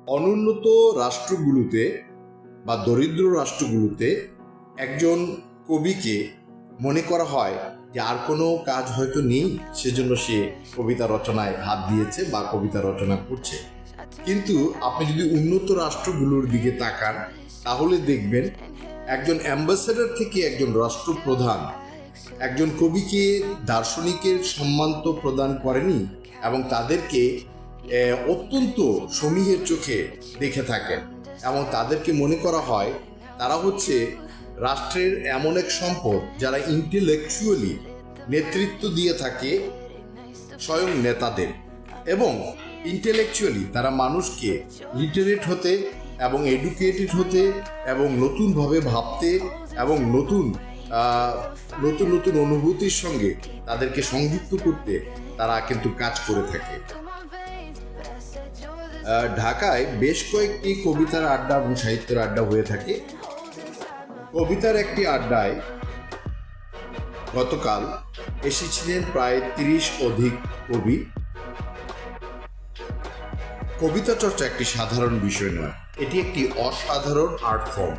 অনুন্নত রাষ্ট্রগুলোতে বা দরিদ্র রাষ্ট্রগুলোতে একজন কবিকে মনে করা হয় যে আর কোনো কাজ হয়তো নেই, সেজন্য সে কবিতা রচনায় হাত দিয়েছে বা কবিতা রচনা করছে। কিন্তু আপনি যদি উন্নত রাষ্ট্রগুলোর দিকে তাকান তাহলে দেখবেন একজন অ্যাম্বাসেডর থেকে একজন রাষ্ট্রপ্রধান একজন কবিকে দার্শনিকের সম্মান তো প্রদান করেনি, এবং তাদেরকে অত্যন্ত সমীহের চোখে দেখে থাকেন, এবং তাদেরকে মনে করা হয় তারা হচ্ছে রাষ্ট্রের এমন এক সম্পদ যারা ইন্টেলেকচুয়ালি নেতৃত্ব দিয়ে থাকে স্বয়ং নেতাদের, এবং ইন্টেলেকচুয়ালি তারা মানুষকে লিটারেট হতে এবং এডুকেটেড হতে এবং নতুনভাবে ভাবতে এবং নতুন নতুন অনুভূতির সঙ্গে তাদেরকে সংযুক্ত করতে তারা কিন্তু কাজ করে থাকে। ঢাকায় বেশ কয়েকটি কবিতার আড্ডা এবং সাহিত্যের আড্ডা হয়ে থাকে। কবিতার একটি আড্ডায় গতকাল এসেছিলেন প্রায় 30 অধিক কবি। কবিতা চর্চা একটি সাধারণ বিষয় নয়, এটি একটি অসাধারণ আর্ট ফর্ম।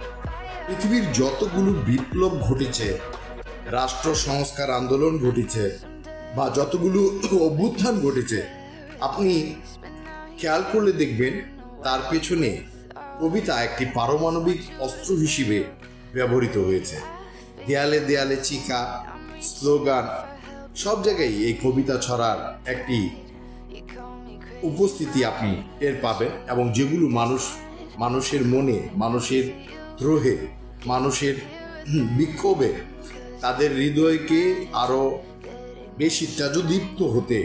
পৃথিবীর যতগুলো বিপ্লব ঘটেছে, রাষ্ট্র সংস্কার আন্দোলন ঘটেছে বা যতগুলো অভ্যুত্থান ঘটেছে, আপনি খেয়াল করলে দেখবেন তার পেছনে কবিতা একটি পারমাণবিক অস্ত্র হিসেবে ব্যবহৃত হয়েছে। দেয়ালে দেয়ালে চিকা, স্লোগান, সব জায়গায় এই কবিতা ছড়ার একটি উপস্থিতি আপনি টের পাবেন, এবং যেগুলো মানুষের মনে, মানুষের দ্রোহে, মানুষের বিক্ষোভে তাদের হৃদয়কে আরো বেশি তেজদীপ্ত হতে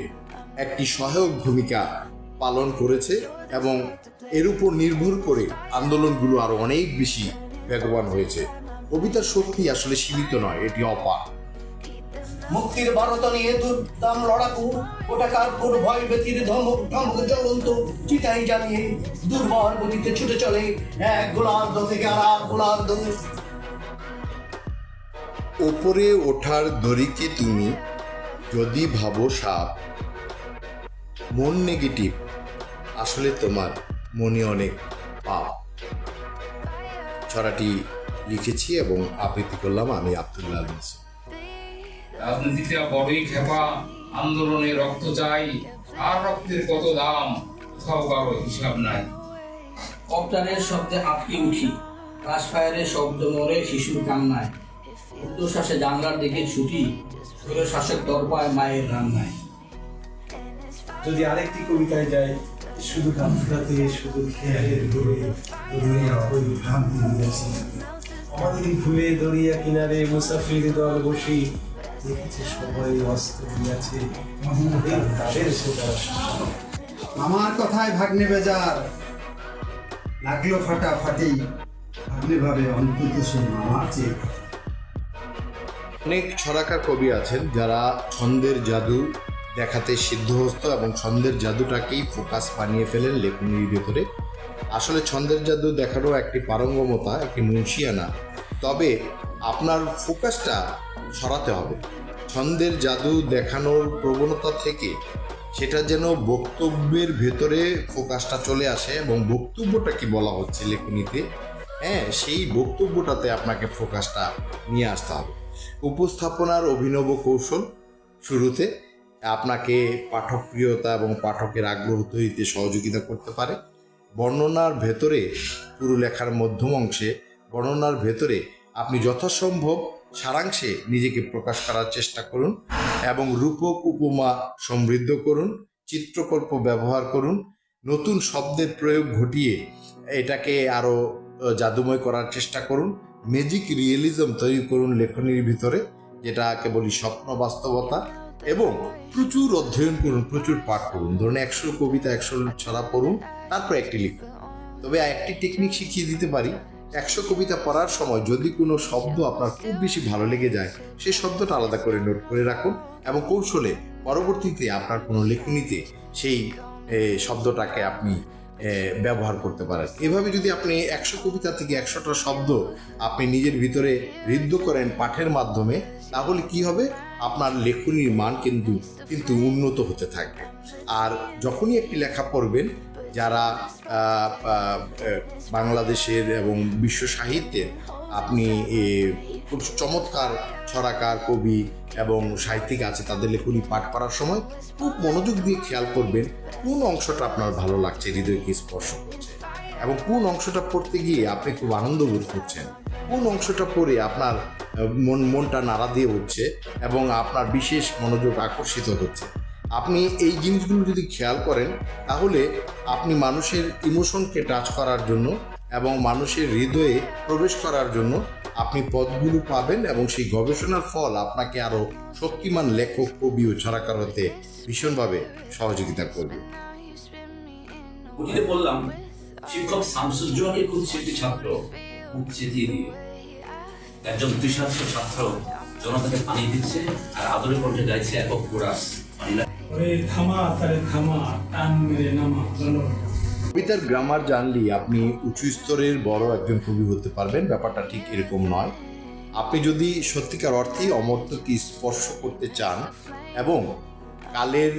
একটি সহায়ক ভূমিকা পালন করেছে, এবং এর উপর নির্ভর করে আন্দোলনগুলো আরো অনেক বেশি বেগবান হয়েছে। কবিতার শক্তি আসলে সীমিত নয়, এটি অপার। মুক্তির বারতা নিয়ে দুর্দাম লড়াকু, ওটাকার কোন ভয় ব্যতীত ধমক ধমক জ্বলন্ত চিতাই জ্বালিয়ে দুর্বার গতিতে ছুটে চলে এক গোলার্ধ থেকে আর এক গোলার্ধ। ওপরে ওঠার দড়িকে তুমি যদি ভাবো সাপ, মন নেগেটিভ, আসলে তোমার মনে অনেক পাপ। ছড়াটি লিখেছি এবং আবৃত্তি করলাম আমি, আব্দুল্লাহ আল মাসুদ। রাজনীতিতে বড়ই খেপা, আন্দোলনে রক্ত চাই, আর রক্তের কত দাম কোথাও কারো হিসাব নাই। কপ্টারের শব্দে আটকে উঠি, ক্রাশ ফায়ারের শব্দ মরে শিশুর কান্নায়, উর্ধ্বশ্বাসে জানলার দিকে ছুটি, ধরে শ্বাসের দরপায় মায়ের রান্নায়। যদি আরেকটি কবিতায় যাই, শুধু গানগুলাতে শুধু খেয়ালের ঘুরে দরিয়া ওই ভ্রান্তি দিয়েছি, আমাদের ভুলে দরিয়া কিনারে মুসাফির দল বসি, দেখেছে সবাই অস্ত্র দিয়েছে তাদের সেটা। আমার কথায় ভাগ্নে বেজার লাগলো ফাটাফাটি, ভাগ্নে ভাবে অন্তত সে মামার চেয়ে। অনেক ছড়াকার কবি আছেন যারা ছন্দের জাদু দেখাতে সিদ্ধহস্ত এবং ছন্দের জাদুটাকেই ফোকাস বানিয়ে ফেলেন লেখনীর ভেতরে। আসলে ছন্দের জাদু দেখানো একটি পারঙ্গমতা, একটি মুন্সিয়ানা, তবে আপনার ফোকাসটা সরাতে হবে। ছন্দের জাদু দেখানোর প্রবণতা থেকে সেটা যেন বক্তব্যের ভেতরে ফোকাসটা চলে আসে, এবং বক্তব্যটা কি বলা হচ্ছে লেখনীতে, সেই বক্তব্যটাতে আপনাকে ফোকাসটা নিয়ে আসতে হবে। উপস্থাপনার অভিনব কৌশল শুরুতে আপনাকে পাঠকপ্রিয়তা এবং পাঠকের আগ্রহ তৈরিতে সহযোগিতা করতে পারে। বর্ণনার ভেতরে, পুরো লেখার মধ্যম অংশে বর্ণনার ভেতরে আপনি যথাসম্ভব সারাংশে নিজেকে প্রকাশ করার চেষ্টা করুন, এবং রূপক উপমা সমৃদ্ধ করুন, চিত্রকল্প ব্যবহার করুন, নতুন শব্দের প্রয়োগ ঘটিয়ে এটাকে আরও জাদুময় করার চেষ্টা করুন। ম্যাজিক রিয়েলিজম তৈরি করুন লেখনীর ভিতরে, যেটাকে বলি স্বপ্ন বাস্তবতা, এবং প্রচুর অধ্যয়ন করুন, প্রচুর পাঠ করুন। ধরুন 100 কবিতা 100 ছড়া পড়ুন, তারপর একটি লিখুন। তবে একটি টেকনিক শিখিয়ে দিতে পারি, 100 কবিতা পড়ার সময় যদি কোনো শব্দ আপনার খুব বেশি ভালো লেগে যায়, সেই শব্দটা আলাদা করে নোট করে রাখুন, এবং কৌশলে পরবর্তীতে আপনার কোনো লেখনীতে সেই শব্দটাকে আপনি ব্যবহার করতে পারেন। এভাবে যদি আপনি 100 কবিতা থেকে 100টা শব্দ আপনি নিজের ভিতরে ঋদ্ধ করেন পাঠের মাধ্যমে, তাহলে কি হবে, আপনার লেখনীর মান কিন্তু উন্নত হতে থাকবে। আর যখনই একটি লেখা পড়বেন যারা বাংলাদেশের এবং বিশ্ব সাহিত্যের আপনি খুব চমৎকার ছড়াকার, কবি এবং সাহিত্যিক আছে, তাদের লেখনী পাঠ করার সময় খুব মনোযোগ দিয়ে খেয়াল করবেন কোন অংশটা আপনার ভালো লাগছে, হৃদয়কে স্পর্শ করছে, এবং কোন অংশটা পড়তে গিয়ে আপনি খুব আনন্দ বোধ করছেন, কোন অংশটা পড়ে আপনার মনটা নাড়া দিয়ে উঠছে এবং আপনার বিশেষ মনোযোগ আকর্ষিত হচ্ছে। আপনি এই জিনিসগুলো যদি খেয়াল করেন তাহলে আপনি মানুষের ইমোশনকে টাচ করার জন্য এবং মানুষের হৃদয়ে প্রবেশ করার জন্য আপনি পথগুলো পাবেন, এবং সেই গবেষণার ফল আপনাকে আরও শক্তিমান লেখক, কবি ও ছড়াকার হতে ভীষণভাবে সহযোগিতা করবে। পুঁথিতে পড়লাম শিক্ষক শামসুজ্জোহাকে খুঁজছে একটি ছাত্র, মুখ চেতিয়ে দিয়ে। একজন তৃষার্ত ছাত্র জনতাকে পানি দিচ্ছে আর আদরে কণ্ঠে গাইছে একক কোরাস। ওরে থামা তারে থামা, টান মেরে নামা চলো। কবিতার গ্রামার জানলেই আপনি উঁচু স্তরের বড় একজন কবি হতে পারবেন, ব্যাপারটা ঠিক এরকম নয়। আপনি যদি সত্যিকার অর্থেই অমর্ত্যকে স্পর্শ করতে চান এবং কালের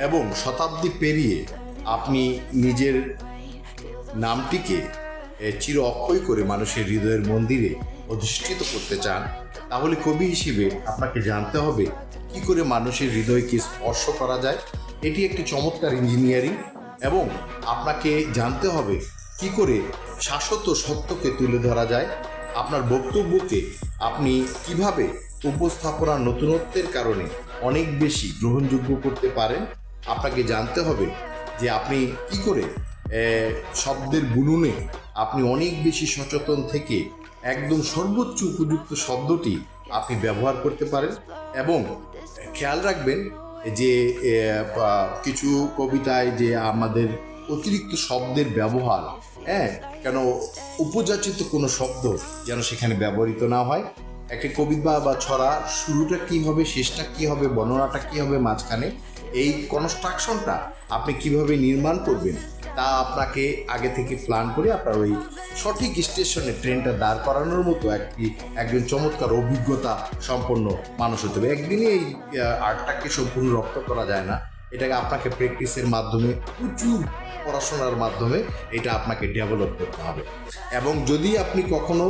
এবং শতাব্দী পেরিয়ে আপনি নিজের নামটিকে চির অক্ষয় করে মানুষের হৃদয়ের মন্দিরে অধিষ্ঠিত করতে চান, তাহলে কবি হিসেবে আপনাকে জানতে হবে কি করে মানুষের হৃদয়কে স্পর্শ করা যায়। এটি একটি চমৎকার ইঞ্জিনিয়ারিং, এবং আপনাকে জানতে হবে কি করে শাশ্বত সত্যকে তুলে ধরা যায়। আপনার বক্তব্যকে আপনি কিভাবে উপস্থাপনার নতুনত্বের কারণে অনেক বেশি গ্রহণযোগ্য করতে পারেন। আপনাকে জানতে হবে যে আপনি কি করে শব্দের বুননে আপনি অনেক বেশি সচেতন থেকে একদম সর্বোচ্চ উপযুক্ত শব্দটি আপনি ব্যবহার করতে পারেন। এবং খেয়াল রাখবেন যে কিছু কবিতায় যে আমাদের অতিরিক্ত শব্দের ব্যবহার, কেন উপযাচিত কোনো শব্দ যেন সেখানে ব্যবহৃত না হয়। একটা কবিতা বা ছড়া শুরুটা কী হবে, শেষটা কী হবে, বর্ণনাটা কী হবে, মাঝখানে এই কনস্ট্রাকশনটা আপনি কিভাবে নির্মাণ করবেন তা আপনাকে আগে থেকে প্ল্যান করে আপনার ওই সঠিক স্টেশনে ট্রেনটা দাঁড় করানোর মতো একজন চমৎকার অভিজ্ঞতা সম্পন্ন মানুষ হতে হবে। একদিনে এই আর্টটাকে সম্পূর্ণ রপ্ত করা যায় না, এটাকে আপনাকে প্র্যাকটিসের মাধ্যমে, প্রচুর পড়াশোনার মাধ্যমে এটা আপনাকে ডেভেলপ করতে হবে। এবং যদি আপনি কখনো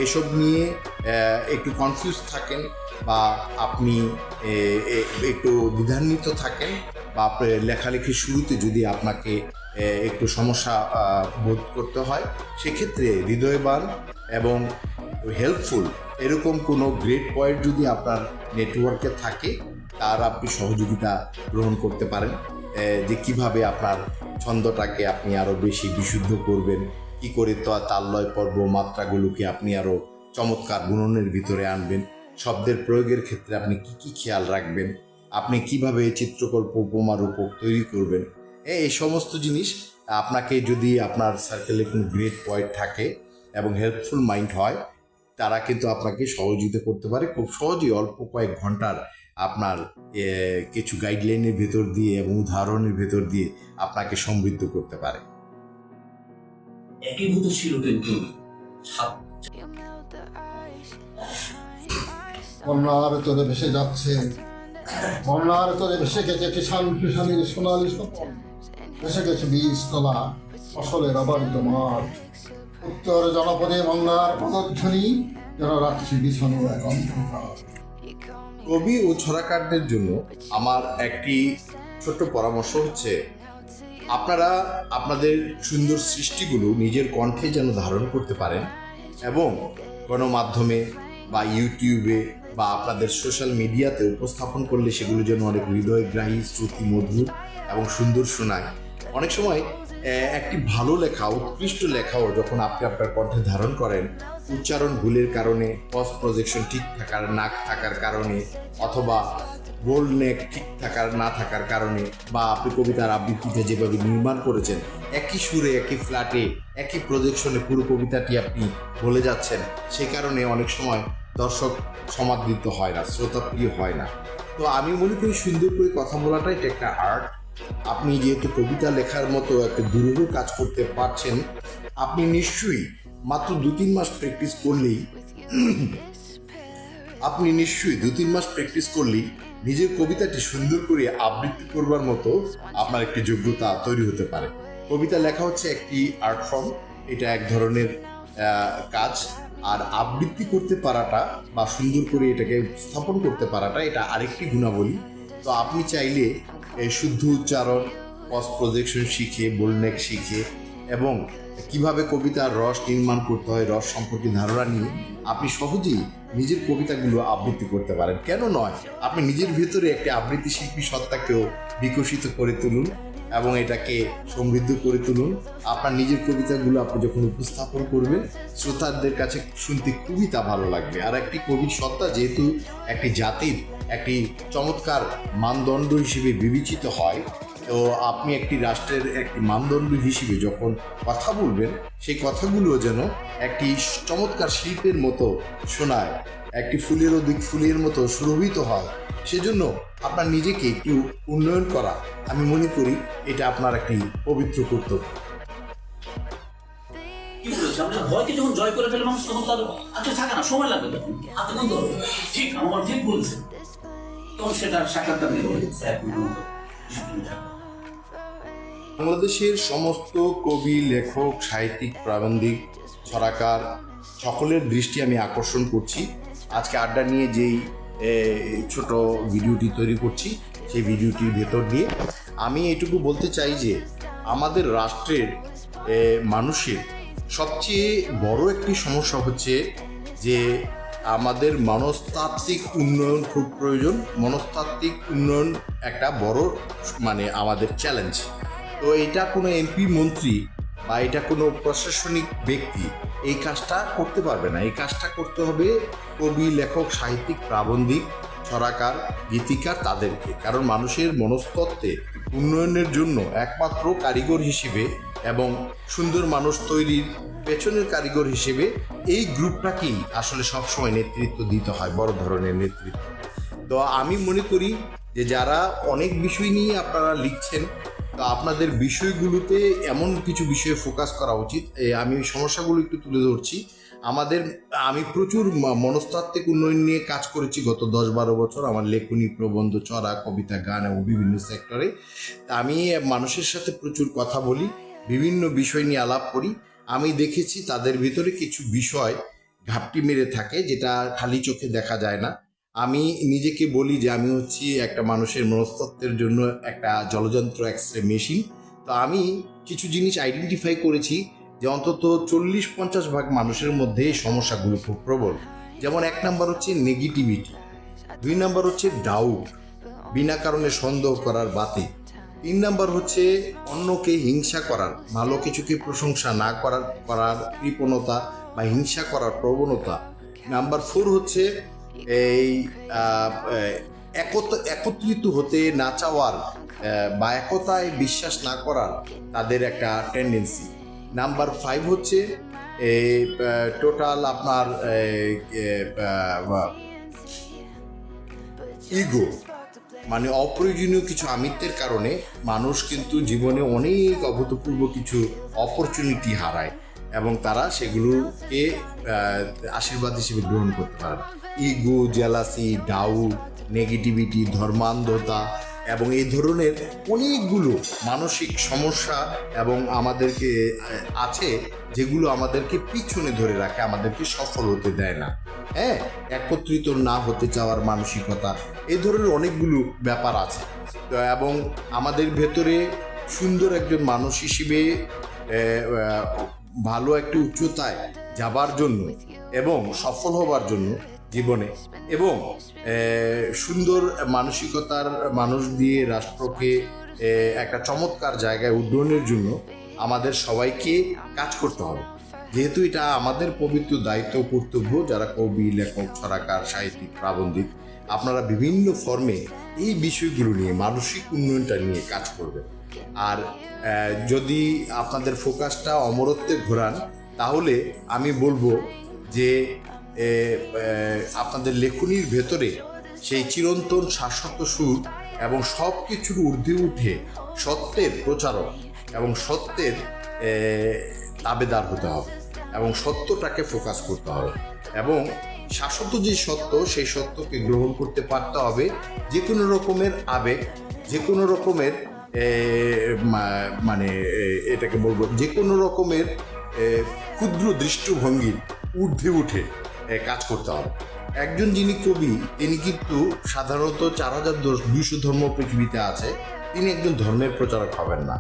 এসব নিয়ে একটু কনফিউজ থাকেন বা আপনি একটু দ্বিধান্বিত থাকেন বা লেখালেখির শুরুতে যদি আপনাকে একটু সমস্যা বোধ করতে হয়, সেক্ষেত্রে হৃদয়বান এবং হেল্পফুল এরকম কোনো গ্রেড পয়েন্ট যদি আপনার নেটওয়ার্কে থাকে, তার আপনি সহযোগিতা গ্রহণ করতে পারেন যে কিভাবে আপনার ছন্দটাকে আপনি আরও বেশি বিশুদ্ধ করবেন, কি করে তাললয় পর্ব মাত্রাগুলোকে আপনি আরও চমৎকার বুননের ভিতরে আনবেন, শব্দের প্রয়োগের ক্ষেত্রে আপনি কি খেয়াল রাখবেন, আপনি কিভাবে চিত্রকল্প, উপমা, রূপক তৈরি করবেন। এই সমস্ত জিনিস আপনাকে, যদি আপনার সার্কেলে কোনো গ্রেড পয়েন্ট থাকে এবং হেল্পফুল মাইন্ড হয়, তারা কিন্তু আপনাকে সহযোগিতা করতে পারে খুব সহজেই। অল্প কয়েক ঘন্টার আপনার কিছু গাইডলাইনের ভেতর দিয়ে এবং উদাহরণের ভেতর দিয়ে আপনাকে সমৃদ্ধ করতে পারে। একীভূত ছিল কিন্তু বন্যার তোরে ভেসে যাচ্ছে, বন্যার তোরে ভেসে গেছে কিষাণীর সোনালি স্বপন, ভেসে গেছে বীজতলা ফসলের অবারিত মাঠ, উত্তর জনপদে বন্যার পদধ্বনি যেন রাখছি বিছানো এক অন্ধকার। কবি ও ছড়াকারদের জন্য আমার একটি ছোট্ট পরামর্শ হচ্ছে, আপনারা আপনাদের সুন্দর সৃষ্টিগুলো নিজের কণ্ঠে যেন ধারণ করতে পারেন এবং গণমাধ্যমে বা ইউটিউবে বা আপনাদের সোশ্যাল মিডিয়াতে উপস্থাপন করলে সেগুলো যেন অনেক হৃদয়গ্রাহী, শ্রুতি মধুর এবং সুন্দর শোনায়। অনেক সময় একটি ভালো লেখা, উৎকৃষ্ট লেখাও যখন আপনি আপনার কণ্ঠে ধারণ করেন, উচ্চারণ ভুলের কারণে, পজ প্রজেকশন ঠিক না থাকার কারণে, অথবা বোল্ড নেক ঠিক না থাকার কারণে, বা আপনি কবিতার আবৃত্তিতে যেভাবে নির্মাণ করেছেন, একই সুরে, একই ফ্ল্যাটে, একই প্রজেকশনে পুরো কবিতাটি আপনি বলে যাচ্ছেন, সে কারণে অনেক সময় দর্শক সমাদৃত হয় না, শ্রোতাপ্রিয় হয় না। তো আমি মনে করি সুন্দর করে কথা বলাটা এটা একটা আর্ট। আপনি যেহেতু কবিতা লেখার মতো একটা দুরূহ কাজ করতে পারছেন, আপনি নিশ্চয়ই মাত্র 2-3 মাস প্র্যাকটিস করলেই নিজের কবিতাটি সুন্দর করে আবৃত্তি করবার মতো আপনার একটি যোগ্যতা তৈরি হতে পারে। কবিতা লেখা হচ্ছে একটি আর্ট ফর্ম, এটা এক ধরনের কাজ। আর আবৃত্তি করতে পারাটা বা সুন্দর করে এটাকে স্থাপন করতে পারাটা এটা আরেকটি গুণাবলী। তো আপনি চাইলে এই শুদ্ধ উচ্চারণ, পস্ট প্রজেকশন শিখে, বোল্ডনেক শিখে এবং কিভাবে কবিতার রস নির্মাণ করতে হয়, রস সম্পর্কে ধারণা নিয়ে আপনি সহজেই নিজের কবিতাগুলো আবৃত্তি করতে পারেন। কেন নয়, আপনি নিজের ভেতরে একটি আবৃত্তি শিল্পী সত্তাকেও বিকশিত করে তুলুন এবং এটাকে সমৃদ্ধ করে তুলুন। আপনার নিজের কবিতাগুলো আপনি যখন উপস্থাপন করবেন, শ্রোতাদের কাছে শুনতে খুবই তা ভালো লাগবে। আর একটি কবির সত্তা যেহেতু একটি জাতির একটি চমৎকার মানদণ্ড হিসেবে বিবেচিত হয়, তো আপনি একটি রাষ্ট্রের একটি মানদণ্ড হিসেবে যখন কথা বলবেন, সেই কথাগুলো যেন একটি চমৎকার শিল্পের মতো শোনায়, একটি ফুলের অধিক ফুলের মতো সুরভিত হয়। সেজন্য আপনার নিজেকে একটু উন্নয়ন করা, আমি মনে করি এটা আপনার একটি পবিত্র কর্তব্য। কি বলেছে, আমরা ভয়কে যখন জয় করে ফেলে মানুষ তখন তার আচ্ছা থাকে না, সময় লাগবে তখন আত্মনন্দ হবে। ঠিক আমার ঠিক বলছে, তখন সেটার সাক্ষাৎকার নেবে। বাংলাদেশের সমস্ত কবি, লেখক, সাহিত্যিক, প্রাবন্ধিক, ছড়াকার সকলের দৃষ্টি আমি আকর্ষণ করছি আজকে আড্ডা নিয়ে যেই ছোট ভিডিওটি তৈরি করছি, সেই ভিডিওটির ভেতর দিয়ে আমি এটুকু বলতে চাই যে আমাদের রাষ্ট্রের মানুষের সবচেয়ে বড় একটি সমস্যা হচ্ছে যে আমাদের মনস্তাত্ত্বিক উন্নয়ন খুব প্রয়োজন। মনস্তাত্ত্বিক উন্নয়ন একটা বড় আমাদের চ্যালেঞ্জ। তো এটা কোনো এমপি, মন্ত্রী বা এটা কোনো প্রশাসনিক ব্যক্তি এই কাজটা করতে পারবে না। এই কাজটা করতে হবে কবি, লেখক, সাহিত্যিক, প্রাবন্ধিক, ছড়াকার, গীতিকার তাদেরকে। কারণ মানুষের মনস্তত্ত্বে উন্নয়নের জন্য একমাত্র কারিগর হিসেবে এবং সুন্দর মানুষ তৈরির পেছনের কারিগর হিসেবে এই গ্রুপটাকেই আসলে সবসময় নেতৃত্ব দিতে হয়, বড় ধরনের নেতৃত্ব। তো আমি মনে করি যে যারা অনেক বিষয় নিয়ে আপনারা লিখছেন, তো আপনাদের বিষয়গুলোতে এমন কিছু বিষয়ে ফোকাস করা উচিত। আমি সমস্যাগুলো একটু তুলে ধরছি। আমি প্রচুর মনস্তাত্ত্বিক উন্নয়ন নিয়ে কাজ করেছি গত 10-12 বছর। আমার লেখনী, প্রবন্ধ, চড়া, কবিতা, গান এবং বিভিন্ন সেক্টরে। আমি মানুষের সাথে প্রচুর কথা বলি, বিভিন্ন বিষয় নিয়ে আলাপ করি। আমি দেখেছি তাদের ভিতরে কিছু বিষয় ঘাপটি মেরে থাকে, যেটা খালি চোখে দেখা যায় না। আমি নিজেকে বলি যে আমি হচ্ছি একটা মানুষের মনস্তত্ত্বের জন্য একটা জলযন্ত্র, এক্সরে মেশিন। তো আমি কিছু জিনিস আইডেন্টিফাই করেছি যে অন্তত 40-50% মানুষের মধ্যে এই সমস্যাগুলো খুব প্রবল। যেমন 1 নম্বর হচ্ছে নেগেটিভিটি, 2 নম্বর হচ্ছে ডাউট, বিনা কারণে সন্দেহ করার বাতে, 3 নম্বর হচ্ছে অন্যকে হিংসা করার, ভালো কিছুকে প্রশংসা না করার কৃপণতা বা হিংসা করার প্রবণতা। নাম্বার 4 হচ্ছে এই একত্রিত হতে না চাওয়ার বা একতায় বিশ্বাস না করার তাদের একটা টেন্ডেন্সি। নাম্বার 5 হচ্ছে টোটাল আপনার ইগো, অপ্রয়োজনীয় কিছু আমিত্বের কারণে মানুষ কিন্তু জীবনে অনেক অভূতপূর্ব কিছু অপরচুনিটি হারায় এবং তারা সেগুলোকে আশীর্বাদ হিসেবে গ্রহণ করতে পারে। ইগো, জেলাসি, ডাউট, নেগেটিভিটি, ধর্মান্ধতা এবং এই ধরনের অনেকগুলো মানসিক সমস্যা এবং আমাদেরকে আছে যেগুলো আমাদেরকে পিছনে ধরে রাখে, আমাদেরকে সফল হতে দেয় না। একত্রিত না হতে চাওয়ার মানসিকতা, এই ধরনের অনেকগুলো ব্যাপার আছে। এবং আমাদের ভেতরে সুন্দর একজন মানুষ হিসেবে ভালো একটি উচ্চতায় যাবার জন্য এবং সফল হবার জন্য জীবনে এবং সুন্দর মানসিকতার মানুষ দিয়ে রাষ্ট্রকে একটা চমৎকার জায়গায় উন্নয়নের জন্য আমাদের সবাইকে কাজ করতে হবে। যেহেতু এটা আমাদের পবিত্র দায়িত্ব, কর্তব্য, যারা কবি, লেখক, ছড়াকার, সাহিত্যিক, প্রাবন্ধিক, আপনারা বিভিন্ন ফর্মে এই বিষয়গুলো নিয়ে, মানসিক উন্নয়নটা নিয়ে কাজ করবেন। আর যদি আপনাদের ফোকাসটা অমরত্বে ঘোরান, তাহলে আমি বলবো যে আপনাদের লেখনীর ভেতরে সেই চিরন্তন শাশ্বত সুর এবং সব কিছুর ঊর্ধ্বে উঠে সত্যের প্রচারক এবং সত্যের তাবেদার হতে হবে এবং সত্যটাকে ফোকাস করতে হবে এবং শাশ্বত যে সত্য, সেই সত্যকে গ্রহণ করতে পারতে হবে। যে কোনো রকমের আবেগ, যে কোনো রকমের মানে এটাকে বলবো, যে কোনো রকমের ক্ষুদ্র দৃষ্টিভঙ্গির ঊর্ধ্বে উঠে কাজ করতে হবে। একজন যিনি কবি, তিনি কিন্তু সাধারণত 4200 ধর্ম পৃথিবীতে আছে, তিনি একজন ধর্মের প্রচারক হবেন না,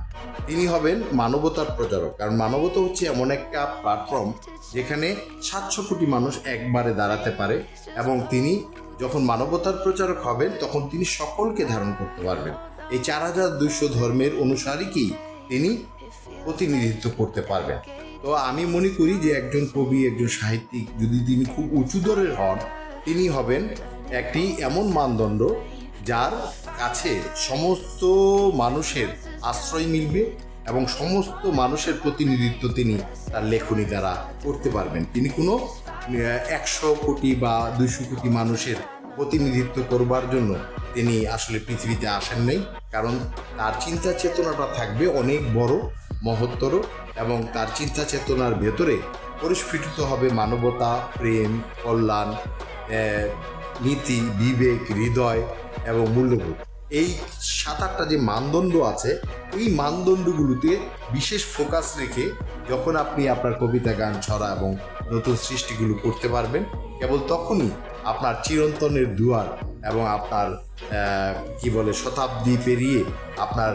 তিনি হবেন মানবতার প্রচারক। কারণ মানবতা হচ্ছে এমন একটা প্ল্যাটফর্ম যেখানে 700 কোটি মানুষ একবারে দাঁড়াতে পারে, এবং তিনি যখন মানবতার প্রচারক হবেন তখন তিনি সকলকে ধারণ করতে পারবেন। এই 4200 ধর্মের অনুসারীকেই তিনি প্রতিনিধিত্ব করতে পারবেন। তো আমি মনে করি যে একজন কবি, একজন সাহিত্যিক যদি তিনি খুব উঁচু দরের হন, তিনি হবেন একটি এমন মানদণ্ড যার কাছে সমস্ত মানুষের আশ্রয় মিলবে এবং সমস্ত মানুষের প্রতিনিধিত্ব তিনি তার লেখনী দ্বারা করতে পারবেন। তিনি কোনো 100 কোটি বা 200 কোটি মানুষের প্রতিনিধিত্ব করবার জন্য তিনি আসলে পৃথিবীতে আসেন নাই, কারণ তার চিন্তা চেতনাটা থাকবে অনেক বড়, মহত্তর, এবং তার চিন্তা চেতনার ভেতরে পরিস্ফুটিত হবে মানবতা, প্রেম, কল্যাণ, নীতি, বিবেক, হৃদয় এবং মূল্যবোধ। এই 7-8টা যে মানদণ্ড আছে, এই মানদণ্ডগুলোতে বিশেষ ফোকাস রেখে যখন আপনি আপনার কবিতা, গান, ছড়া এবং নতুন সৃষ্টিগুলো করতে পারবেন, কেবল তখনই আপনার চিরন্তনের দুয়ার এবং আপনার শতাব্দী পেরিয়ে আপনার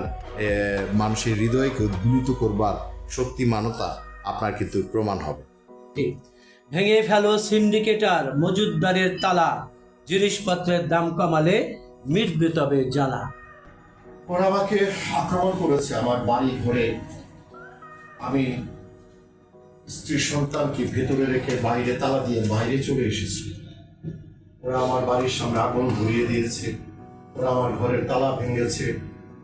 মানুষের হৃদয়কে উদ্বেলিত করবার শক্তিমানতা আপনার কিন্তু প্রমাণ হবে। ভেঙে ফেলো সিন্ডিকেটার মজুদদারের তালা, জিনিসপত্রের দাম কমালে মিটবে তবে জ্বালা। ওরা আমাকে আক্রমণ করেছে আমার বাড়ি ঘরে। আমি স্ত্রী সন্তানকে ভেতরে রেখে বাইরে তালা দিয়ে বাইরে চলে এসেছি। ওরা আমার বাড়ির সামনে আগুন ধরিয়ে দিয়েছে, ওরা আমার ঘরের তালা ভেঙেছে,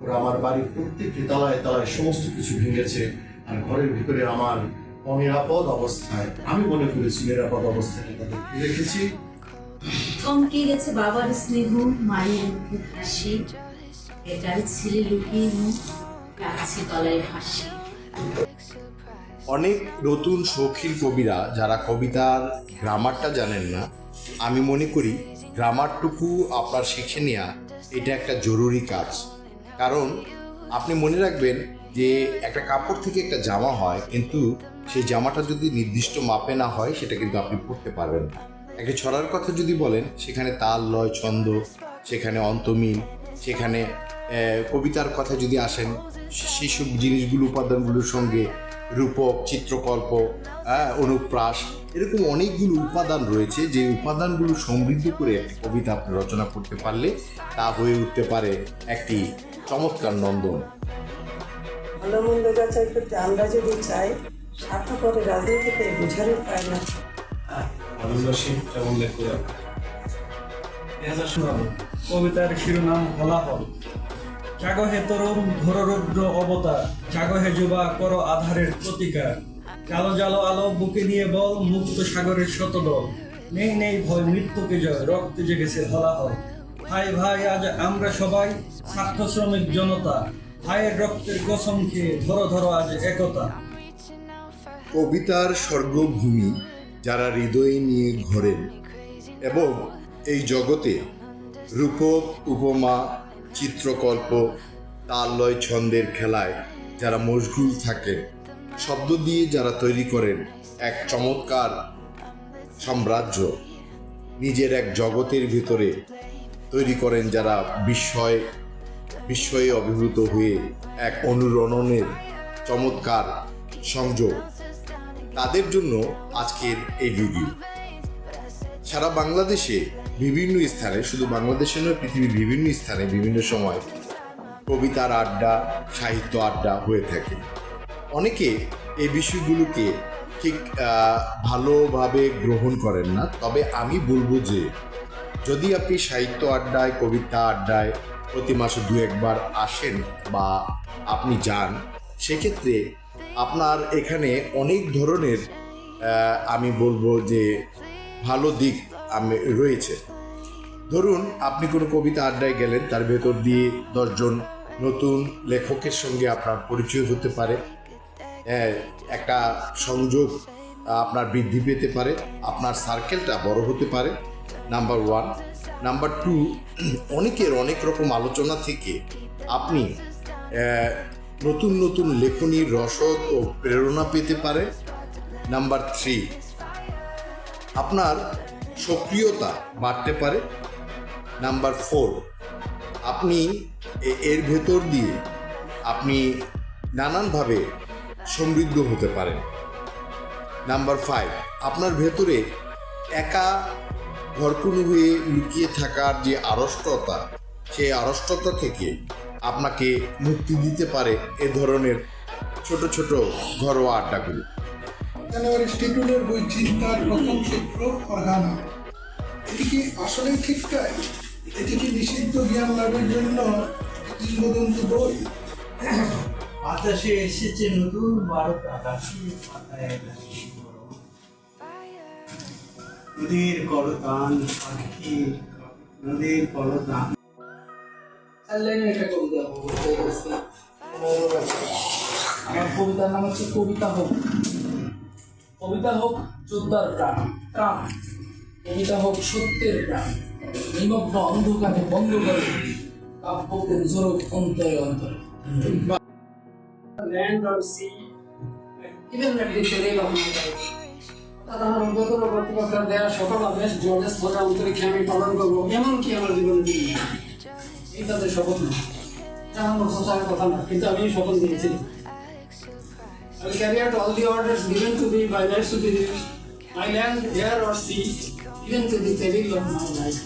ওরা আমার বাড়ির প্রত্যেকটি তালায় তালায় সমস্ত কিছু ভেঙেছে। আর ঘরের ভিতরে আমার অনিরাপদ অবস্থায়, আমি মনে করেছি নিরাপদ অবস্থায় তাদের রেখেছি। থমকে গেছে বাবার স্নেহ, মায়ের মুখের হাসি, এটার ছেলে লুকিয়ে মুখ রাখছে গলায় ফাঁসি। অনেক নতুন শৌখিন কবিরা যারা কবিতার গ্রামারটা জানেন না, আমি মনে করি গ্রামারটুকু আপনার শিখে নেওয়া এটা একটা জরুরি কাজ। কারণ আপনি মনে রাখবেন যে একটা কাপড় থেকে একটা জামা হয়, কিন্তু সেই জামাটা যদি নির্দিষ্ট মাপে না হয় সেটা কিন্তু আপনি পরতে পারবেন না। একটা ছড়ার কথা যদি বলেন, সেখানে তাল, লয়, ছন্দ, সেখানে অন্তমিল, সেখানে কবিতার কথা যদি আসেন, সেই সব জিনিসগুলো, উপাদানগুলোর সঙ্গে রূপক, চিত্রকল্প, অনুপ্রাস, এরকম অনেকগুলো উপাদান রয়েছে। যে উপাদানগুলো সমৃদ্ধ করে একটি কবিতা আপনি রচনা করতে পারলে তা হয়ে উঠতে পারে একটি চমৎকার নন্দন। ভালো মন্দ যাচাই করতে আমরা যদি চাই, স্বার্থপরের রাজনীতিতে বোঝারই পায় না। কবিতার শিরোনাম হলাহল। জাগো হে তরুণ, ঘোর রৌদ্র অবতার, জাগো হে যুবা, করো আধারের প্রতিকার। জালো জালো আলো বুকে নিয়ে বল, মুক্ত সাগরের শতদল। নেই নেই ভয়, মৃত্যুকে জয়, রক্তে জেগেছে হলাহল। ভাই ভাই আজ আমরা সবাই ছাত্র শ্রমিক জনতা, ভাইয়ের রক্তের কসম খেয়ে ধরো ধরো আজ একতা। কবিতার স্বর্গভূমি যারা হৃদয়ে নিয়ে ঘোরেন এবং এই জগতে রূপক, উপমা, চিত্রকল্প, তাল, লয়, ছন্দের খেলায় যারা মশগুল থাকেন, শব্দ দিয়ে যারা তৈরি করেন এক চমৎকার সাম্রাজ্য, নিজের এক জগতের ভিতরে তৈরি করেন, যারা বিস্ময়ে অভিভূত হয়ে এক অনুরণনের চমৎকার সংযোগ, তাদের জন্য আজকের এই ভিডিও। সারা বাংলাদেশে বিভিন্ন স্থানে, শুধু বাংলাদেশে নয়, পৃথিবীর বিভিন্ন স্থানে বিভিন্ন সময় কবিতার আড্ডা, সাহিত্য আড্ডা হয়ে থাকে। অনেকে এই বিষয়গুলোকে ঠিক ভালোভাবে গ্রহণ করেন না, তবে আমি বলবো যে যদি আপনি সাহিত্য আড্ডায়, কবিতা আড্ডায় প্রতি মাসে 2-1 বার আসেন বা আপনি যান, সেক্ষেত্রে আপনার এখানে অনেক ধরনের আমি বলবো যে ভালো দিক রয়েছে। ধরুন আপনি কোনো কবিতা আড্ডায় গেলেন, তার ভেতর দিয়ে 10 জন নতুন লেখকের সঙ্গে আপনার পরিচয় হতে পারে, একটা সংযোগ আপনার বৃদ্ধি পেতে পারে, আপনার সার্কেলটা বড় হতে পারে, নাম্বার 1। নাম্বার 2, অনেকের অনেক রকম আলোচনা থেকে আপনি নতুন নতুন লেখনীর রসদ ও প্রেরণা পেতে পারে। নাম্বার 3, আপনার সক্রিয়তা বাড়তে পারে। নাম্বার 4, আপনি এর ভেতর দিয়ে আপনি নানানভাবে সমৃদ্ধ হতে পারেন। নাম্বার 5, আপনার ভেতরে একা ঘরকুনো হয়ে লুকিয়ে থাকার যে আড়ষ্টতা, সেই আড়ষ্টতা থেকে আপনাকে মুক্তি দিতে পারে এ ধরনের ছোট ছোট ঘরোয়া আড্ডাগুলো। অ্যারিস্টটলের বই চিন্তার প্রথম সূত্র অর্গানা, এটি কি আসলে ঠিকঠাক? এটি কি নিষিদ্ধ জ্ঞান লাভের জন্য কিংবদন্তি বই? বাতাসে এসেছে নতুন 12টা দাসী পাতায় নদীর করতান পাখি, নদীর করতান। একটা কবিতা আমার কবিতার নাম হচ্ছে কবিতা হোক। কবিতা হোক যোদ্ধার প্রাণ প্রাণ, কবিতা হোক সত্যের প্রাণ, নিমগ্ন অন্ধকারে বন্ধ করে কাব্যকে জোরক অন্তরে অন্তরে। Land or sea, even at the peril of my life. গতর কর্তৃপক্ষের দেয়া সকল আদেশ জর্জেস ভোটা অন্তরীক্ষে আমি পালন করবো, এমনকি আমার জীবনে দিই। এই তাদের শপথ না, আমার সোশ্যাল কথা না, কিন্তু আমি শপথ নিয়েছি। I will carry out all the orders given to me by my superiors, my land, air or sea, even to the peril of my life.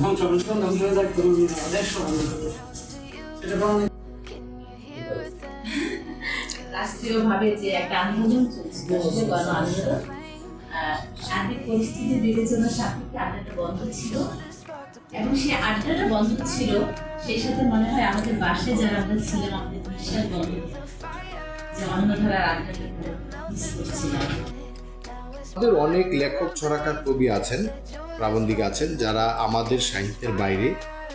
ধ্বংস হয়ে যাক কোনো আদেশ পালন করবো। এটা পালন রাষ্ট্রীয়ভাবে যে একটা আন্দোলন চলছিল, গণ আন্দোলন, সার্বিক পরিস্থিতি বিবেচনার সাপেক্ষে আড্ডাটা বন্ধ ছিল, এবং সেই আড্ডাটা বন্ধ ছিল সেই সাথে মনে হয় আমাদের বাসে যারা আমরা ছিলাম আমাদের বিশ্বাস বন্ধ, যে অন্য ধারার আড্ডাটা মিস করছিলাম। আমাদের অনেক লেখক, ছড়াকার, কবি আছেন, প্রাবন্ধিক আছেন যারা আমাদের সাহিত্যের বাইরে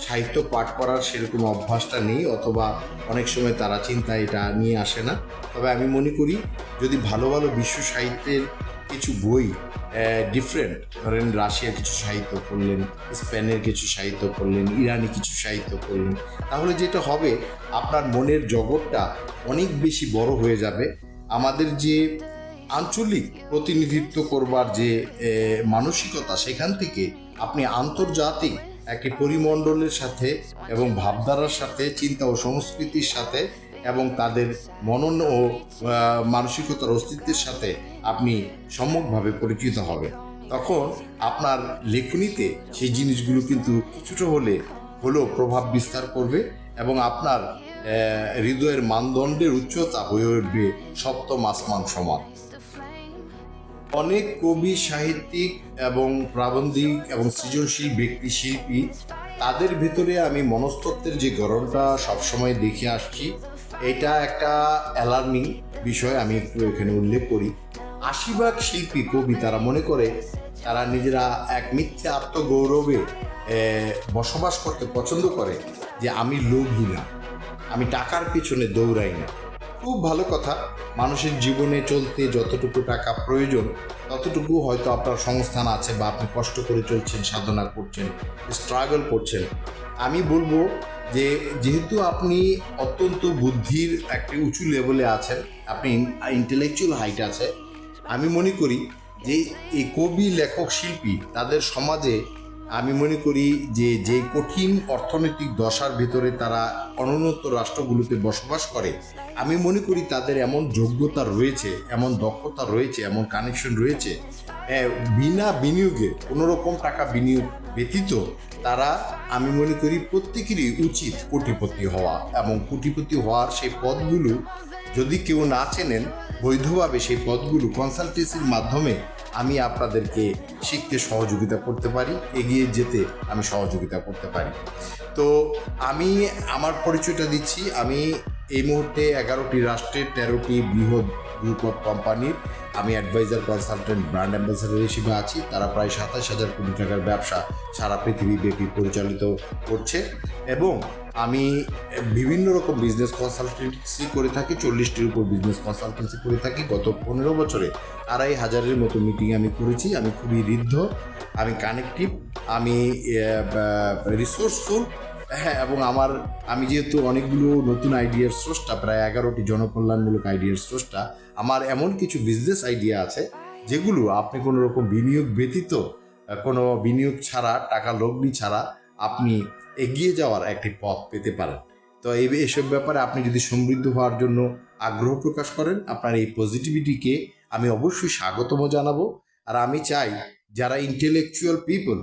সাহিত্য পাঠ করার সেরকম অভ্যাসটা নেই, অথবা অনেক সময় তারা চিন্তা এটা নিয়ে আসে না। তবে আমি মনে করি যদি ভালো ভালো বিশ্ব সাহিত্যের কিছু বই, ডিফারেন্ট, ধরেন রাশিয়ার কিছু সাহিত্য পড়লেন, স্পেনের কিছু সাহিত্য পড়লেন, ইরানি কিছু সাহিত্য পড়লেন, তাহলে যেটা হবে আপনার মনের জগৎটা অনেক বেশি বড় হয়ে যাবে। আমাদের যে আঞ্চলিক প্রতিনিধিত্ব করবার যে মানসিকতা, সেখান থেকে আপনি আন্তর্জাতিক একটি পরিমণ্ডলের সাথে এবং ভাবধারার সাথে, চিন্তা ও সংস্কৃতির সাথে এবং তাদের মনন ও মানসিকতার অস্তিত্বের সাথে আপনি সম্যকভাবে পরিচিত হবেন। তখন আপনার লেখনীতে সেই জিনিসগুলো কিন্তু কিছুটা হলেও প্রভাব বিস্তার করবে এবং আপনার হৃদয়ের মানদণ্ডের উচ্চতা হয়ে উঠবে সপ্তম আসমান সমান। অনেক কবি, সাহিত্যিক এবং প্রাবন্ধিক এবং সৃজনশীল ব্যক্তি, শিল্পী, তাদের ভিতরে আমি মনস্তত্ত্বের যে গড়নটা সবসময় দেখে আসছি, এটা একটা অ্যালার্মিং বিষয় আমি একটু এখানে উল্লেখ করি। ৮০% শিল্পী, কবি তারা মনে করে তারা নিজেরা এক মিথ্যা আত্মগৌরবে বসবাস করতে পছন্দ করে যে আমি লোভী না, আমি টাকার পিছনে দৌড়াই না। খুব ভালো কথা, মানুষের জীবনে চলতে যতটুকু টাকা প্রয়োজন ততটুকু হয়তো আপনার সংস্থান আছে, বা আপনি কষ্ট করে চলছেন, সাধনা করছেন, স্ট্রাগল করছেন। আমি বলবো যে যেহেতু আপনি অত্যন্ত বুদ্ধির একটি উঁচু লেভেলে আছেন, আপনি ইন্টেলেকচুয়াল হাইট আছে, আমি মনে করি যে এই কবি, লেখক, শিল্পী তাদের সমাজে আমি মনে করি যে কঠিন অর্থনৈতিক দশার ভিতরে তারা অনুন্নত রাষ্ট্রগুলোতে বসবাস করে, আমি মনে করি তাদের এমন যোগ্যতা রয়েছে, এমন দক্ষতা রয়েছে, এমন কানেকশন রয়েছে, বিনা বিনিয়োগে, কোনোরকম টাকা বিনিয়োগ ব্যতীত তারা, আমি মনে করি প্রত্যেকেরই উচিত কোটিপতি হওয়া, এবং কোটিপতি হওয়ার সেই পথগুলো যদি কেউ না চেনেন বৈধভাবে, সেই পথগুলো কনসালটেন্সির মাধ্যমে আমি আপনাদেরকে শিখতে সহযোগিতা করতে পারি, এগিয়ে যেতে আমি সহযোগিতা করতে পারি। তো আমি আমার পরিচয়টা দিচ্ছি। আমি এই মুহূর্তে 11টি রাষ্ট্রের 13টি বৃহৎ গ্রুপ অফ কোম্পানির আমি অ্যাডভাইজার, কনসালটেন্ট, ব্র্যান্ড অ্যাম্বাসাডার হিসেবে আছি। তারা প্রায় 27,000 কোটি টাকার ব্যবসা সারা পৃথিবীব্যাপী পরিচালিত করছে, এবং আমি বিভিন্ন রকম বিজনেস কনসালটেন্সি করে থাকি, 40টির উপর বিজনেস কনসালটেন্সি করে থাকি। গত 15 বছরে 2,500-এর মতো মিটিং আমি করেছি। আমি খুবই ঋদ্ধ, আমি কানেকটিভ, আমি রিসোর্সফুল, হ্যাঁ, এবং আমি যেহেতু অনেকগুলো নতুন আইডিয়ার স্রষ্টা, প্রায় 11টি জনকল্যাণমূলক আইডিয়ার স্রষ্টা, আমার এমন কিছু বিজনেস আইডিয়া আছে যেগুলো আপনি কোনো রকম বিনিয়োগ ব্যতীত, কোনো বিনিয়োগ ছাড়া, টাকা লগ্নি ছাড়া আপনি এগিয়ে যাওয়ার একটি পথ পেতে পারেন। তো এইসব ব্যাপারে আপনি যদি সমৃদ্ধ হওয়ার জন্য আগ্রহ প্রকাশ করেন, আপনার এই পজিটিভিটিকে আমি অবশ্যই স্বাগতম জানাবো। আর আমি চাই যারা ইন্টেলেকচুয়াল পিপল,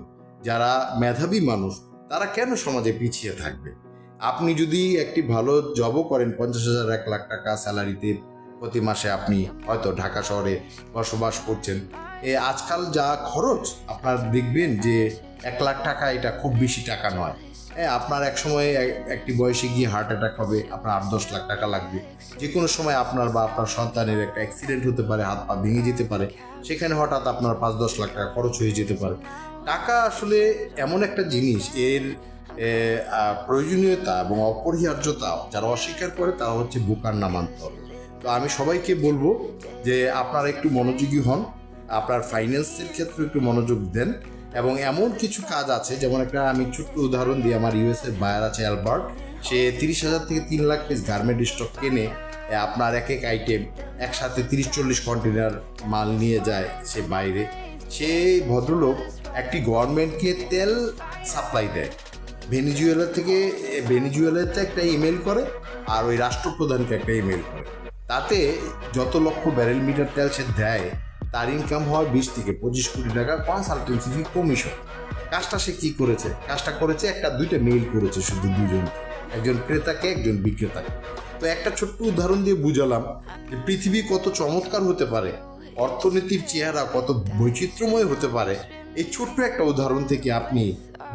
যারা মেধাবী মানুষ, তারা কেন সমাজে পিছিয়ে থাকবে? আপনি যদি একটি ভালো জবও করেন, 50,000 1 লাখ টাকা স্যালারিতে প্রতি মাসে আপনি হয়তো ঢাকা শহরে বসবাস করছেন, আজকাল যা খরচ আপনার দেখবেন যে 1 লাখ টাকা এটা খুব বেশি টাকা নয়। হ্যাঁ, আপনার এক সময় একটি বয়সে গিয়ে হার্ট অ্যাটাক হবে, আপনার 8-10 লাখ টাকা লাগবে। যে কোনো সময় আপনার বা আপনার সন্তানের একটা অ্যাক্সিডেন্ট হতে পারে, হাত পা ভেঙে যেতে পারে, সেখানে হঠাৎ আপনার 5-10 লাখ টাকা খরচ হয়ে যেতে পারে। টাকা আসলে এমন একটা জিনিস, এর প্রয়োজনীয়তা এবং অপরিহার্যতা যারা অস্বীকার করে তারা হচ্ছে বোকার নামান্তর। তো আমি সবাইকে বলবো যে আপনারা একটু মনোযোগী হন, আপনার ফাইন্যান্সের ক্ষেত্রে একটু মনোযোগ দেন, এবং এমন কিছু কাজ আছে, যেমন একটা আমি ছোট্ট উদাহরণ দিই। আমার ইউএসএ বায়ার আছে অ্যালবার্ট, সে 30,000 থেকে 3 লাখ পিস গার্মেন্ট স্টক কেনে আপনার এক আইটেম একসাথে 30-40 কন্টেনার মাল নিয়ে যায় সে বাইরে। সেই ভদ্রলোক একটি গভর্নমেন্টকে তেল সাপ্লাই দেয়, ভেনিজুয়েলাতে একটা ইমেল করে, আর ওই রাষ্ট্রপ্রধানকে একটা ইমেল করে। তাতে যত লক্ষ ব্যারেল মিটার তেল সে দেয়, তার ইনকাম হয় 20 থেকে 25 কোটি টাকা কনসালটেন্সি ফি কমিশন। কাজটা সে কি করেছে? কাজটা করেছে একটা 2টা মেইল করেছে, শুধু 2জন, একজন ক্রেতাকে, একজন বিক্রেতাকে। তো একটা ছোট্ট উদাহরণ দিয়ে বুঝালাম যে পৃথিবী কত চমৎকার হতে পারে, অর্থনীতির চেহারা কত বৈচিত্র্যময় হতে পারে, এই ছোট্ট একটা উদাহরণ থেকে আপনি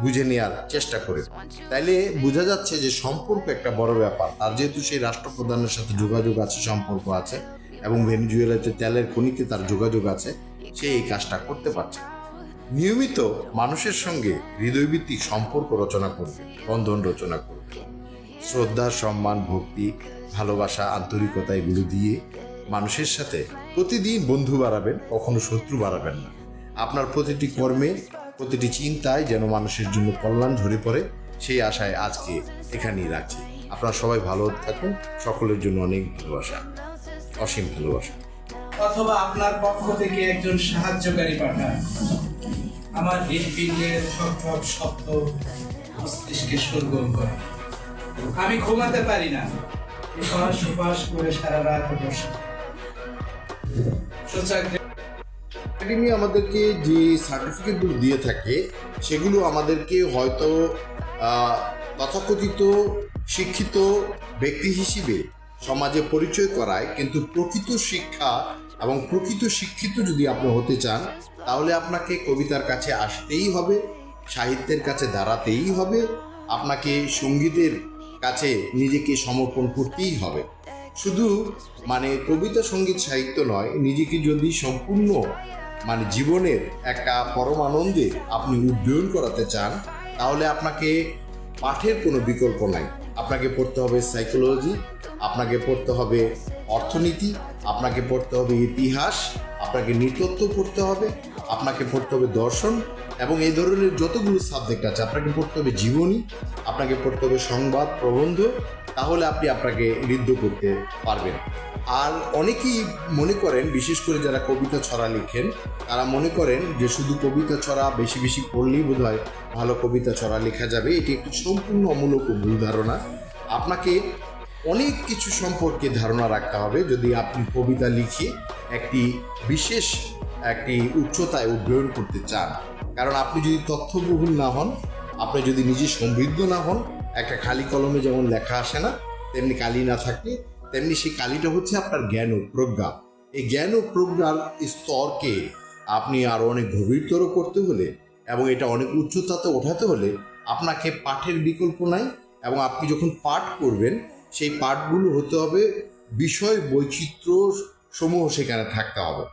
বুঝে নেওয়ার চেষ্টা করেন। তাইলে বোঝা যাচ্ছে যে সম্পর্ক একটা বড় ব্যাপার। আর যেহেতু সেই রাষ্ট্রপ্রধানের সাথে যোগাযোগ আছে, সম্পর্ক আছে, এবং ভেনিজুয়েলাতে তেলের খনিতে তার যোগাযোগ আছে, সে এই কাজটা করতে পারছে। নিয়মিত মানুষের সঙ্গে হৃদয়ভিত্তিক সম্পর্ক রচনা করবে, বন্ধন রচনা করবে, শ্রদ্ধা, সম্মান, ভক্তি, ভালোবাসা, আন্তরিকতা এগুলো দিয়ে মানুষের সাথে প্রতিদিন বন্ধু বাড়াবেন, কখনো শত্রু বাড়াবেন না। আপনার প্রতিটি কর্মে, প্রতিটি চিন্তায় যেন মানুষের জন্য কল্যাণ ঝরে পড়ে, সেই আশায় আজকে এখানেই রাখছি। আপনারা সবাই ভালো থাকুন, সকলের জন্য অনেক ভালোবাসা, অসীম ভালোবাসা। অথবা আপনার পক্ষ থেকে একজন সাহায্যকারী পাঠান। আমার হৃদপিণ্ডের ঠক শব্দ মস্তিষ্কে সরগোল করে। আমি ঘুমাতে পারি না, এপাশ ওপাশ করে সারা রাত বসে। একাডেমি আমাদেরকে যে সার্টিফিকেটগুলো দিয়ে থাকে, সেগুলো আমাদেরকে হয়তো তথাকথিত শিক্ষিত ব্যক্তি হিসেবে সমাজে পরিচয় করায়, কিন্তু প্রকৃত শিক্ষা এবং প্রকৃত শিক্ষিত যদি আপনি হতে চান, তাহলে আপনাকে কবিতার কাছে আসতেই হবে, সাহিত্যের কাছে দাঁড়াতেই হবে, আপনাকে সঙ্গীতের কাছে নিজেকে সমর্পণ করতেই হবে। শুধু কবিতা, সঙ্গীত, সাহিত্য নয়, নিজেকে যদি সম্পূর্ণ জীবনের একটা পরম আনন্দে আপনি উড্ডয়ন করাতে চান, তাহলে আপনাকে পাঠের কোনো বিকল্প নাই। আপনাকে পড়তে হবে সাইকোলজি, আপনাকে পড়তে হবে অর্থনীতি, আপনাকে পড়তে হবে ইতিহাস, আপনাকে নৃতত্ত্ব পড়তে হবে, আপনাকে পড়তে হবে দর্শন, এবং এই ধরনের যতগুলো সাবজেক্ট আছে আপনাকে পড়তে হবে জীবনী, আপনাকে পড়তে হবে সংবাদ, প্রবন্ধ। তাহলে আপনি আপনাকে ঋদ্ধ করতে পারবেন। আর অনেকেই মনে করেন, বিশেষ করে যারা কবিতা ছড়া লিখেন, তারা মনে করেন যে শুধু কবিতা ছড়া বেশি বেশি পড়লেই বোধহয় ভালো কবিতা ছড়া লেখা যাবে। এটি একটি সম্পূর্ণ অমূলক ভুল ধারণা। আপনাকে অনেক কিছু সম্পর্কে ধারণা রাখতে হবে যদি আপনি কবিতা লিখে বিশেষ একটি উচ্চতায় উড্ডয়ন করতে চান। কারণ আপনি যদি তথ্যবহুল না হন, আপনি যদি নিজে সমৃদ্ধ না হন, একটা খালি কলমে যেমন লেখা আসে না, তেমনি কালি না থাকলে, তেমনি সেই কালিটা হচ্ছে আপনার জ্ঞান ও প্রজ্ঞা। এই জ্ঞান ও প্রজ্ঞার স্তরকে আপনি আরও অনেক গভীরতর করতে হলে এবং এটা অনেক উচ্চতাতে ওঠাতে হলে আপনাকে পাঠের বিকল্প নাই। এবং আপনি যখন পাঠ করবেন, সেই পাঠগুলো হতে হবে বিষয় বৈচিত্র্য সমূহ সেখানে থাকতে হবে।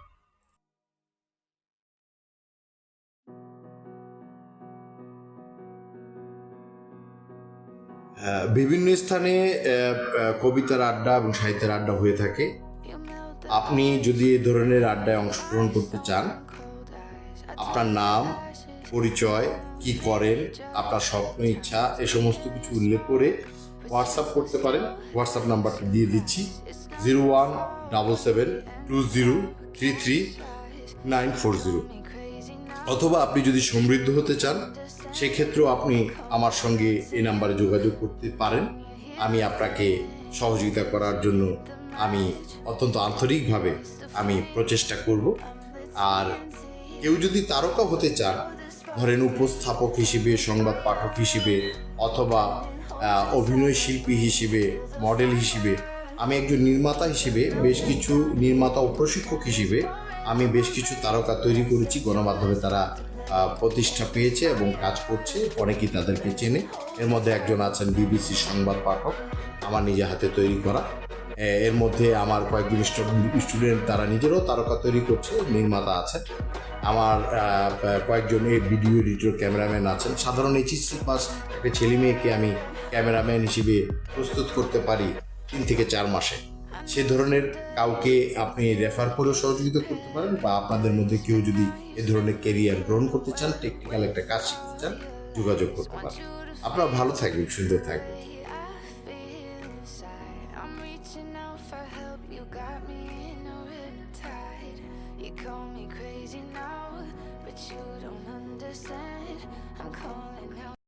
বিভিন্ন স্থানে কবিতার আড্ডা এবং সাহিত্যের আড্ডা হয়ে থাকে। আপনি যদি এই ধরনের আড্ডায় অংশগ্রহণ করতে চান, আপনার নাম, পরিচয়, কি করেন, আপনার স্বপ্ন, ইচ্ছা এ সমস্ত কিছু উল্লেখ করে হোয়াটসঅ্যাপ করতে পারেন। হোয়াটসঅ্যাপ নাম্বারটি দিয়ে দিচ্ছি 017720333940। অথবা আপনি যদি সমৃদ্ধ হতে চান, সেক্ষেত্রেও আপনি আমার সঙ্গে এই নাম্বারে যোগাযোগ করতে পারেন। আমি আপনাকে সহযোগিতা করার জন্য আমি অত্যন্ত আন্তরিকভাবে আমি প্রচেষ্টা করব। আর কেউ যদি তারকা হতে চান, ধরেন উপস্থাপক হিসেবে, সংবাদ পাঠক হিসেবে, অথবা অভিনয় শিল্পী হিসেবে, মডেল হিসেবে, আমি একজন নির্মাতা হিসেবে বেশ কিছু নির্মাতা ও প্রশিক্ষক হিসেবে আমি বেশ কিছু তারকা তৈরি করেছি। গণমাধ্যমে তারা প্রতিষ্ঠা পেয়েছে এবং কাজ করছে, অনেকেই তাদেরকে চেনে। এর মধ্যে একজন আছেন বিবিসির সংবাদ পাঠক, আমার নিজে হাতে তৈরি করা। এর মধ্যে আমার কয়েকজন স্টুডেন্ট তারা নিজেরাও তারকা তৈরি করছে, নির্মাতা আছেন। আমার কয়েকজন ভিডিও এডিটর, ক্যামেরাম্যান আছেন। সাধারণ এইচএসসি পাস একটা ছেলে মেয়েকে আমি ক্যামেরাম্যান হিসেবে প্রস্তুত করতে পারি 3 থেকে 4 মাসে। সে ধরনের কাউকে আপনি রেফার করেও সহযোগিতা করতে পারেন, বা আপনাদের মধ্যে কেউ যদি এ ধরনের ক্যারিয়ার গ্রহণ করতে চান, টেকনিক্যাল একটা কাজ শিখতে চান, যোগাযোগ করতে পারেন। আপনারা ভালো থাকবেন, সুন্দর থাকবেন। You call me crazy now, but you don't understand. I'm calling out.